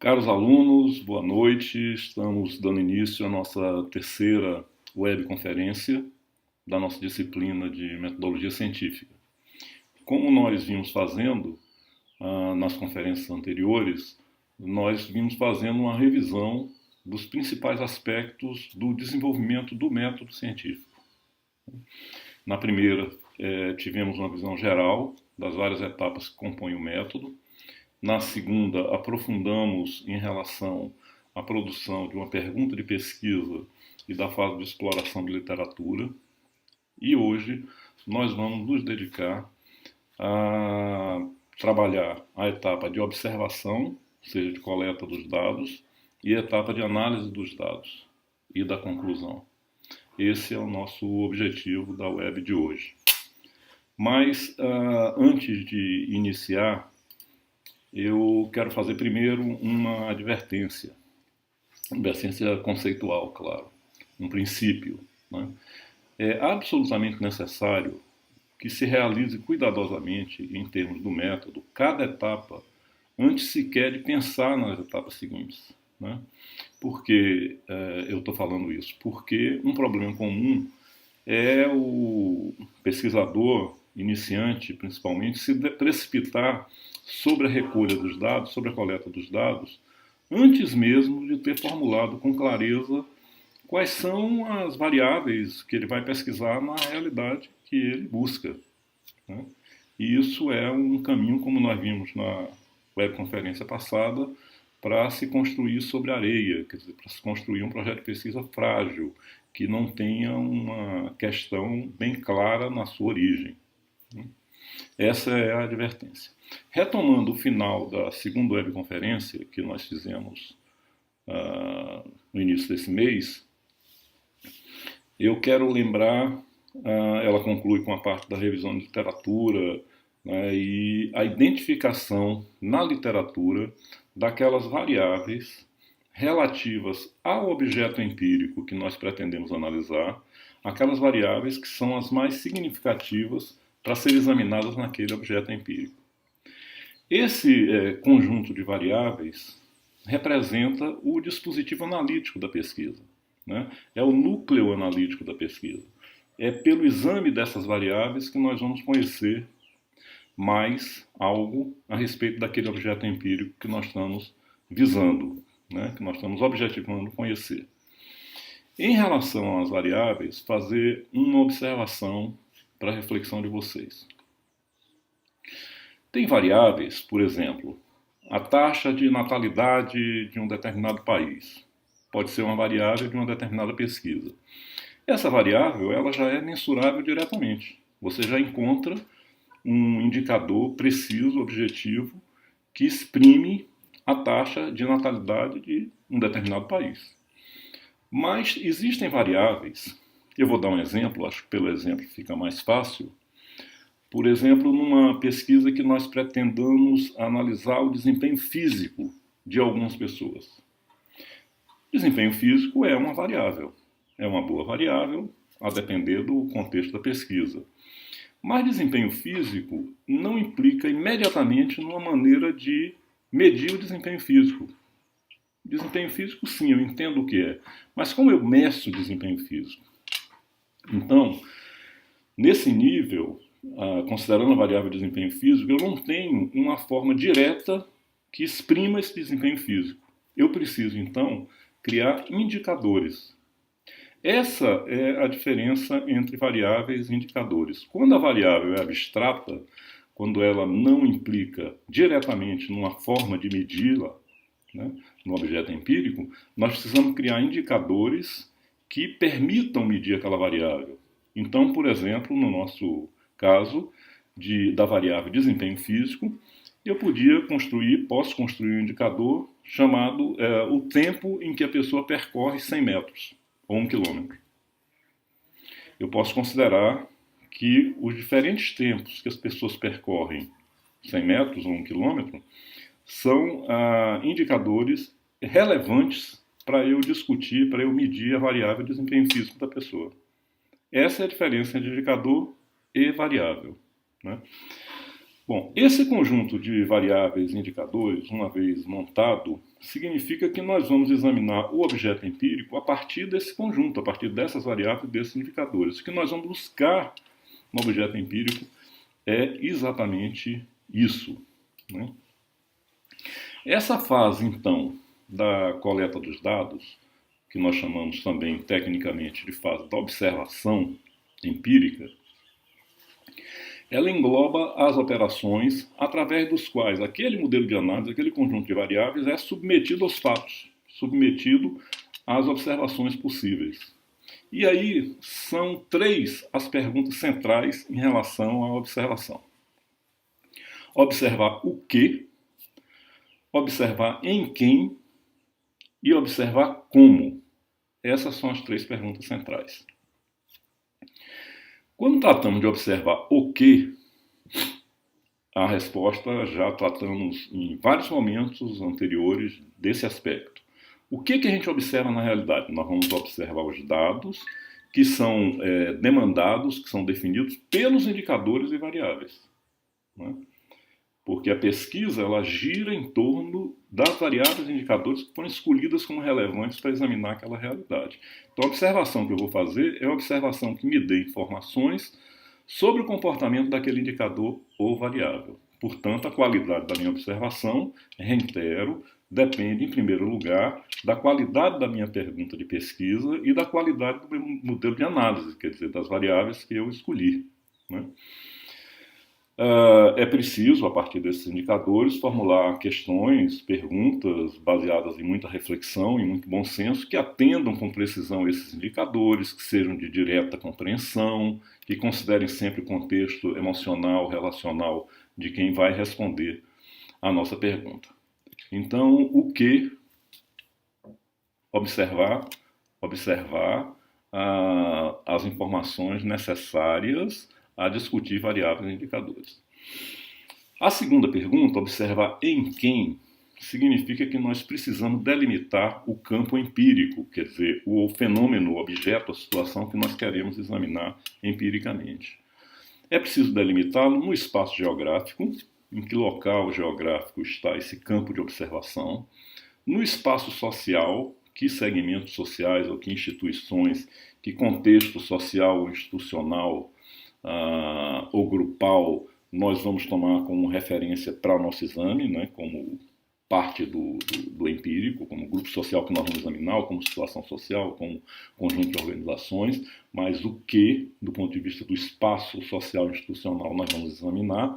Caros alunos, boa noite. Estamos dando início à nossa terceira webconferência da nossa disciplina de metodologia científica. Como nós vimos fazendo nas conferências anteriores, nós vimos fazendo uma revisão dos principais aspectos do desenvolvimento do método científico. Na primeira, tivemos uma visão geral das várias etapas que compõem o método. Na segunda, aprofundamos em relação à produção de uma pergunta de pesquisa e da fase de exploração de literatura. E hoje nós vamos nos dedicar a trabalhar a etapa de observação, ou seja, de coleta dos dados, e a etapa de análise dos dados e da conclusão. Esse é o nosso objetivo da web de hoje. Mas antes de iniciar, eu quero fazer primeiro uma advertência conceitual, claro, um princípio. Né? É absolutamente necessário que se realize cuidadosamente, em termos do método, cada etapa, antes sequer de pensar nas etapas seguintes. Né? Por que eu estou falando isso? Porque um problema comum é o pesquisador iniciante, principalmente, se precipitar sobre a recolha dos dados, sobre a coleta dos dados, antes mesmo de ter formulado com clareza quais são as variáveis que ele vai pesquisar na realidade que ele busca. Né? E isso é um caminho, como nós vimos na webconferência passada, para se construir sobre areia, quer dizer, para se construir um projeto de pesquisa frágil, que não tenha uma questão bem clara na sua origem. Essa é a advertência. Retomando o final da segunda webconferência que nós fizemos no início desse mês, eu quero lembrar, ela conclui com a parte da revisão de literatura, né, e a identificação na literatura daquelas variáveis relativas ao objeto empírico que nós pretendemos analisar, aquelas variáveis que são as mais significativas para serem examinadas naquele objeto empírico. Esse conjunto de variáveis representa o dispositivo analítico da pesquisa, né? É o núcleo analítico da pesquisa. É pelo exame dessas variáveis que nós vamos conhecer mais algo a respeito daquele objeto empírico que nós estamos visando, né? Que nós estamos objetivando conhecer. Em relação às variáveis, fazer uma observação para a reflexão de vocês. Tem variáveis, por exemplo, a taxa de natalidade de um determinado país. Pode ser uma variável de uma determinada pesquisa. Essa variável ela já é mensurável diretamente. Você já encontra um indicador preciso, objetivo, que exprime a taxa de natalidade de um determinado país. Mas existem variáveis, eu vou dar um exemplo, acho que pelo exemplo fica mais fácil. Por exemplo, numa pesquisa que nós pretendamos analisar o desempenho físico de algumas pessoas. Desempenho físico é uma variável, é uma boa variável, a depender do contexto da pesquisa. Mas desempenho físico não implica imediatamente numa maneira de medir o desempenho físico. Desempenho físico, sim, eu entendo o que é. Mas como eu meço o desempenho físico? Então, nesse nível, considerando a variável de desempenho físico, eu não tenho uma forma direta que exprima esse desempenho físico. Eu preciso, então, criar indicadores. Essa é a diferença entre variáveis e indicadores. Quando a variável é abstrata, quando ela não implica diretamente numa forma de medi-la, né, no objeto empírico, nós precisamos criar indicadores que permitam medir aquela variável. Então, por exemplo, no nosso caso da variável desempenho físico, eu posso construir um indicador chamado o tempo em que a pessoa percorre 100 metros ou 1 quilômetro. Eu posso considerar que os diferentes tempos que as pessoas percorrem 100 metros ou 1 quilômetro são indicadores relevantes para eu discutir, para eu medir a variável desempenho físico da pessoa. Essa é a diferença entre indicador e variável. Né? Bom, esse conjunto de variáveis e indicadores, uma vez montado, significa que nós vamos examinar o objeto empírico a partir desse conjunto, a partir dessas variáveis e desses indicadores. O que nós vamos buscar no objeto empírico é exatamente isso, né? Essa fase, então, da coleta dos dados, que nós chamamos também tecnicamente de fase da observação empírica, ela engloba as operações através dos quais aquele modelo de análise, aquele conjunto de variáveis é submetido aos fatos, submetido às observações possíveis. E aí são três as perguntas centrais em relação à observação. Observar o que, observar em quem e observar como. Essas são as três perguntas centrais. Quando tratamos de observar o que, a resposta já tratamos em vários momentos anteriores desse aspecto. O que a gente observa na realidade? Nós vamos observar os dados que são demandados, que são definidos pelos indicadores e variáveis, né? Porque a pesquisa ela gira em torno das variáveis e indicadores que foram escolhidas como relevantes para examinar aquela realidade. Então, a observação que eu vou fazer é a observação que me dê informações sobre o comportamento daquele indicador ou variável. Portanto, a qualidade da minha observação, reitero, depende, em primeiro lugar, da qualidade da minha pergunta de pesquisa e da qualidade do meu modelo de análise, quer dizer, das variáveis que eu escolhi, né? É preciso, a partir desses indicadores, formular questões, perguntas baseadas em muita reflexão e muito bom senso, que atendam com precisão esses indicadores, que sejam de direta compreensão, que considerem sempre o contexto emocional, relacional de quem vai responder à nossa pergunta. Então, o que? Observar as informações necessárias a discutir variáveis e indicadores. A segunda pergunta, observar em quem, significa que nós precisamos delimitar o campo empírico, quer dizer, o fenômeno, o objeto, a situação que nós queremos examinar empiricamente. É preciso delimitá-lo no espaço geográfico, em que local geográfico está esse campo de observação, no espaço social, que segmentos sociais ou que instituições, que contexto social ou institucional ou grupal nós vamos tomar como referência para o nosso exame, né, como parte do empírico, como grupo social que nós vamos examinar, ou como situação social, como conjunto de organizações, mas o que, do ponto de vista do espaço social e institucional, nós vamos examinar.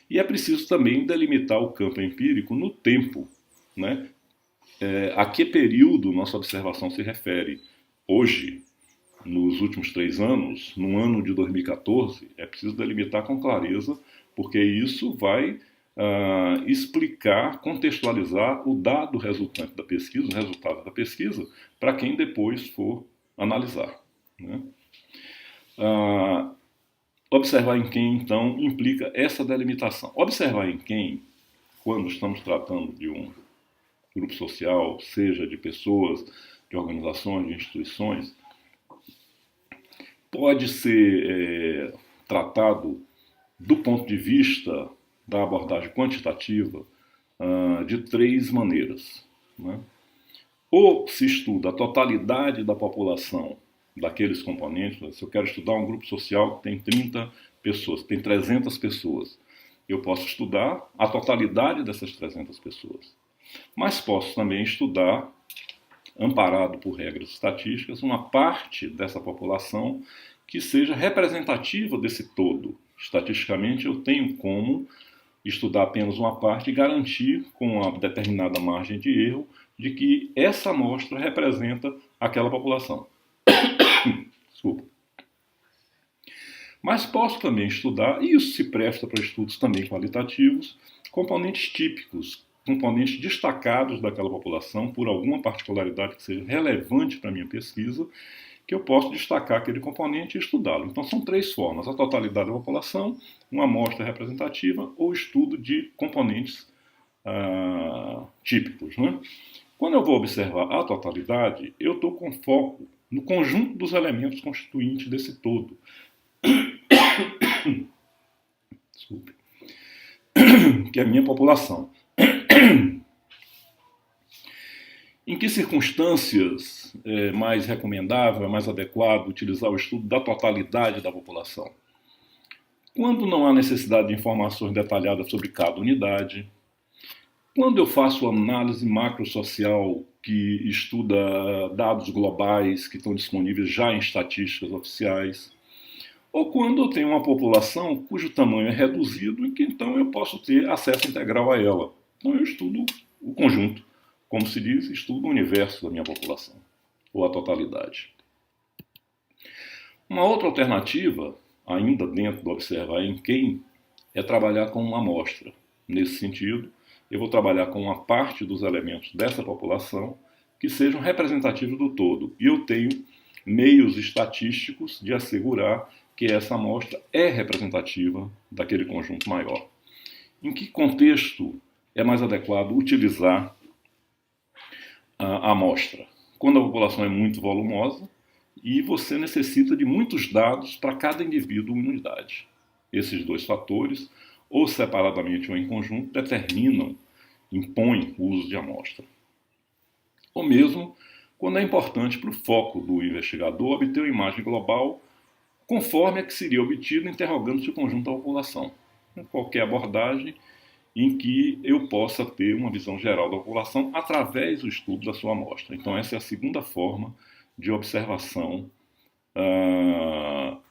E é preciso também delimitar o campo empírico no tempo, né? A que período nossa observação se refere. Hoje, nos últimos 3 anos, no ano de 2014, é preciso delimitar com clareza, porque isso vai explicar, contextualizar o dado resultante da pesquisa, o resultado da pesquisa, para quem depois for analisar, né? Observar em quem, então, implica essa delimitação. Observar em quem, quando estamos tratando de um grupo social, seja de pessoas, de organizações, de instituições, pode ser tratado do ponto de vista da abordagem quantitativa de 3 maneiras, né? Ou se estuda a totalidade da população daqueles componentes. Se eu quero estudar um grupo social que tem 30 pessoas, que tem 300 pessoas, eu posso estudar a totalidade dessas 300 pessoas. Mas posso também estudar, amparado por regras estatísticas, uma parte dessa população que seja representativa desse todo. Estatisticamente, eu tenho como estudar apenas uma parte e garantir, com uma determinada margem de erro, de que essa amostra representa aquela população. Desculpa. Mas posso também estudar, e isso se presta para estudos também qualitativos, componentes típicos, componentes destacados daquela população por alguma particularidade que seja relevante para a minha pesquisa, que eu posso destacar aquele componente e estudá-lo. Então são 3 formas: a totalidade da população, uma amostra representativa ou estudo de componentes típicos, né? Quando eu vou observar a totalidade, eu estou com foco no conjunto dos elementos constituintes desse todo. Desculpe. que é a minha população. Em que circunstâncias é mais recomendável, é mais adequado utilizar o estudo da totalidade da população? Quando não há necessidade de informações detalhadas sobre cada unidade, quando eu faço análise macrosocial que estuda dados globais que estão disponíveis já em estatísticas oficiais, ou quando eu tenho uma população cujo tamanho é reduzido e que então eu posso ter acesso integral a ela. Então eu estudo o conjunto, como se diz, estudo o universo da minha população, ou a totalidade. Uma outra alternativa, ainda dentro do observar em quem, é trabalhar com uma amostra. Nesse sentido, eu vou trabalhar com uma parte dos elementos dessa população que sejam representativos do todo. E eu tenho meios estatísticos de assegurar que essa amostra é representativa daquele conjunto maior. Em que contexto é mais adequado utilizar a amostra? Quando a população é muito volumosa e você necessita de muitos dados para cada indivíduo em unidade. Esses dois fatores, ou separadamente ou em conjunto, determinam, impõem o uso de amostra. Ou mesmo quando é importante para o foco do investigador obter uma imagem global conforme a que seria obtida interrogando-se o conjunto da população. Qualquer abordagem em que eu possa ter uma visão geral da população através do estudo da sua amostra. Então essa é a segunda forma de observação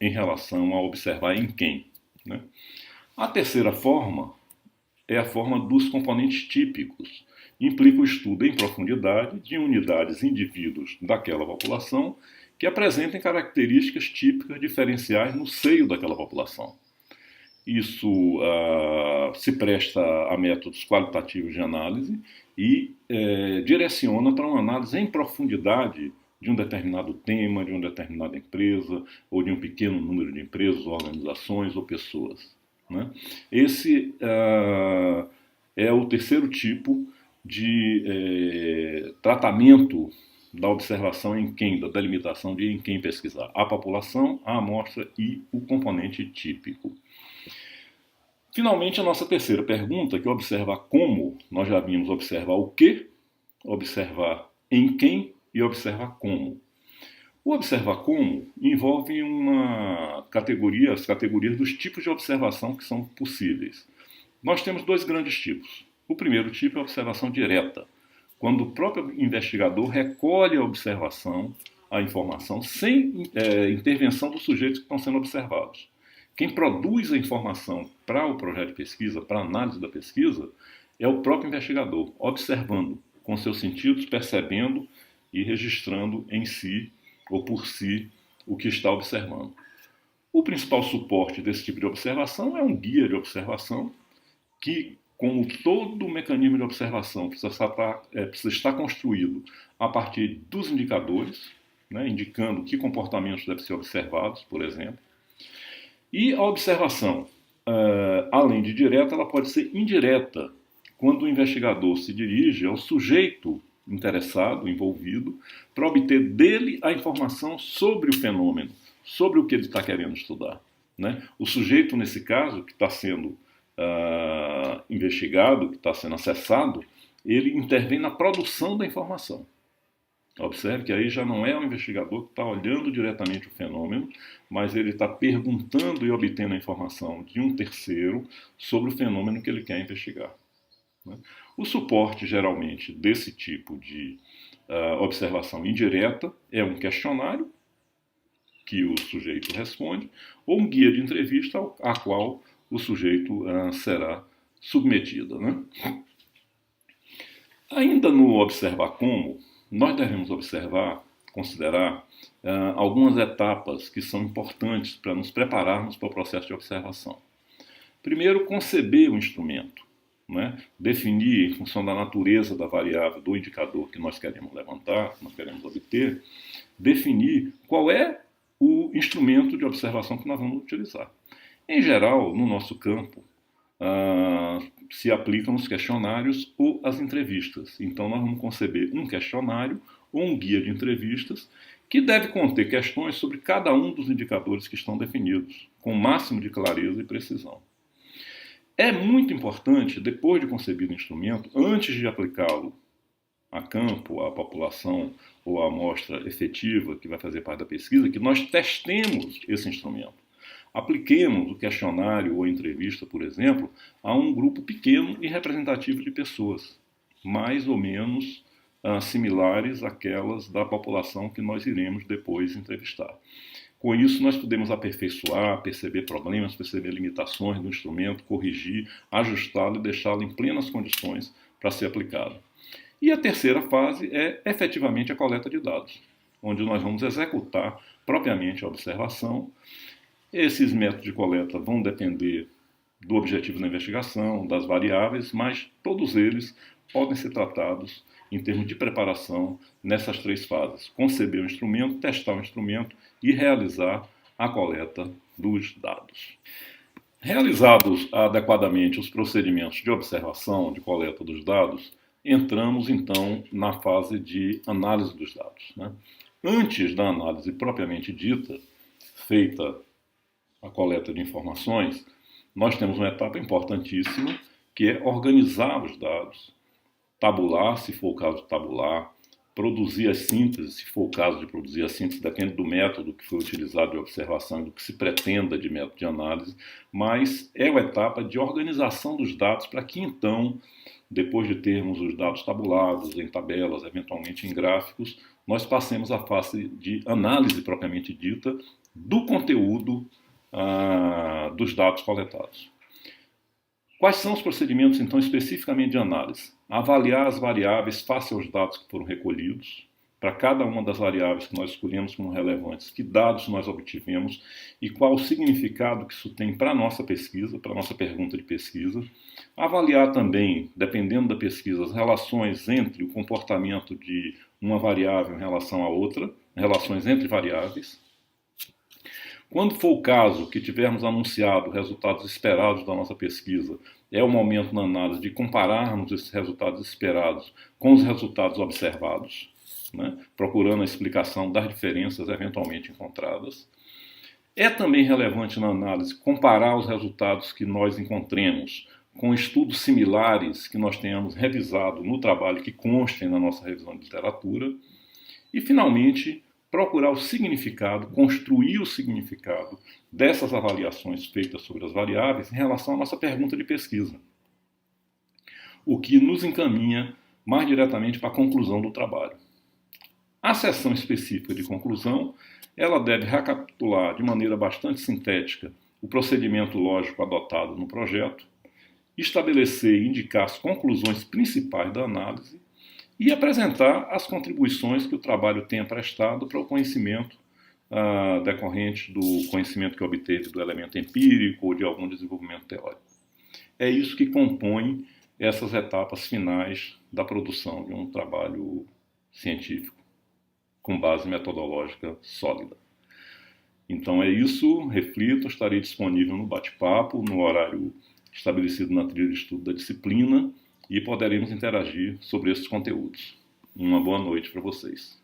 em relação a observar em quem. Né? A terceira forma é a forma dos componentes típicos. Implica o estudo em profundidade de unidades e indivíduos daquela população que apresentem características típicas diferenciais no seio daquela população. Isso se presta a métodos qualitativos de análise e direciona para uma análise em profundidade de um determinado tema, de uma determinada empresa, ou de um pequeno número de empresas, organizações ou pessoas. Né? Esse é o terceiro tipo de tratamento da observação em quem, da delimitação de em quem pesquisar. A população, a amostra e o componente típico. Finalmente, a nossa terceira pergunta, que é observar como. Nós já vimos observar o que, observar em quem e observar como. O observar como envolve as categorias dos tipos de observação que são possíveis. Nós temos dois grandes tipos. O primeiro tipo é a observação direta, quando o próprio investigador recolhe a observação, a informação, sem intervenção dos sujeitos que estão sendo observados. Quem produz a informação para o projeto de pesquisa, para a análise da pesquisa, é o próprio investigador, observando com seus sentidos, percebendo e registrando em si ou por si o que está observando. O principal suporte desse tipo de observação é um guia de observação que, como todo mecanismo de observação, precisa estar construído a partir dos indicadores, né, indicando que comportamentos devem ser observados, por exemplo. E a observação, além de direta, ela pode ser indireta, quando o investigador se dirige ao sujeito interessado, envolvido, para obter dele a informação sobre o fenômeno, sobre o que ele está querendo estudar. Né? O sujeito, nesse caso, que está sendo investigado, que está sendo acessado, ele intervém na produção da informação. Observe que aí já não é o investigador que está olhando diretamente o fenômeno, mas ele está perguntando e obtendo a informação de um terceiro sobre o fenômeno que ele quer investigar. O suporte, geralmente, desse tipo de observação indireta é um questionário que o sujeito responde, ou um guia de entrevista a qual o sujeito será submetido. Né? Ainda no observar como, nós devemos considerar algumas etapas que são importantes para nos prepararmos para o processo de observação. Primeiro, conceber o instrumento, né? Definir, em função da natureza da variável, do indicador que nós queremos levantar, que nós queremos obter, definir qual é o instrumento de observação que nós vamos utilizar. Em geral, no nosso campo, se aplicam os questionários ou as entrevistas. Então, nós vamos conceber um questionário ou um guia de entrevistas que deve conter questões sobre cada um dos indicadores que estão definidos, com o máximo de clareza e precisão. É muito importante, depois de concebido o instrumento, antes de aplicá-lo a campo, à população ou à amostra efetiva que vai fazer parte da pesquisa, que nós testemos esse instrumento. Apliquemos o questionário ou entrevista, por exemplo, a um grupo pequeno e representativo de pessoas, mais ou menos similares àquelas da população que nós iremos depois entrevistar. Com isso, nós podemos aperfeiçoar, perceber problemas, perceber limitações do instrumento, corrigir, ajustá-lo e deixá-lo em plenas condições para ser aplicado. E a terceira fase é efetivamente a coleta de dados, onde nós vamos executar propriamente a observação. Esses métodos de coleta vão depender do objetivo da investigação, das variáveis, mas todos eles podem ser tratados em termos de preparação nessas três fases: conceber o instrumento, testar o instrumento e realizar a coleta dos dados. Realizados adequadamente os procedimentos de observação, de coleta dos dados, entramos então na fase de análise dos dados, né? Antes da análise propriamente dita, feita a coleta de informações, nós temos uma etapa importantíssima, que é organizar os dados, tabular, se for o caso de tabular, produzir as sínteses, se for o caso de produzir a síntese, depende do método que foi utilizado de observação, do que se pretenda de método de análise, mas é a etapa de organização dos dados para que então, depois de termos os dados tabulados, em tabelas, eventualmente em gráficos, nós passemos à fase de análise propriamente dita do conteúdo dos dados coletados. Quais são os procedimentos, então, especificamente de análise? Avaliar as variáveis face aos dados que foram recolhidos, para cada uma das variáveis que nós escolhemos como relevantes, que dados nós obtivemos e qual o significado que isso tem para a nossa pesquisa, para a nossa pergunta de pesquisa. Avaliar também, dependendo da pesquisa, as relações entre o comportamento de uma variável em relação à outra, relações entre variáveis. Quando for o caso que tivermos anunciado resultados esperados da nossa pesquisa, é o momento na análise de compararmos esses resultados esperados com os resultados observados, né, procurando a explicação das diferenças eventualmente encontradas. É também relevante na análise comparar os resultados que nós encontremos com estudos similares que nós tenhamos revisado no trabalho que constem na nossa revisão de literatura. E, finalmente, procurar o significado, construir o significado dessas avaliações feitas sobre as variáveis em relação à nossa pergunta de pesquisa, o que nos encaminha mais diretamente para a conclusão do trabalho. A seção específica de conclusão, ela deve recapitular de maneira bastante sintética o procedimento lógico adotado no projeto, estabelecer e indicar as conclusões principais da análise e apresentar as contribuições que o trabalho tenha prestado para o conhecimento decorrente do conhecimento que obteve do elemento empírico ou de algum desenvolvimento teórico. É isso que compõe essas etapas finais da produção de um trabalho científico com base metodológica sólida. Então é isso, reflito, estarei disponível no bate-papo, no horário estabelecido na trilha de estudo da disciplina, e poderemos interagir sobre esses conteúdos. Uma boa noite para vocês.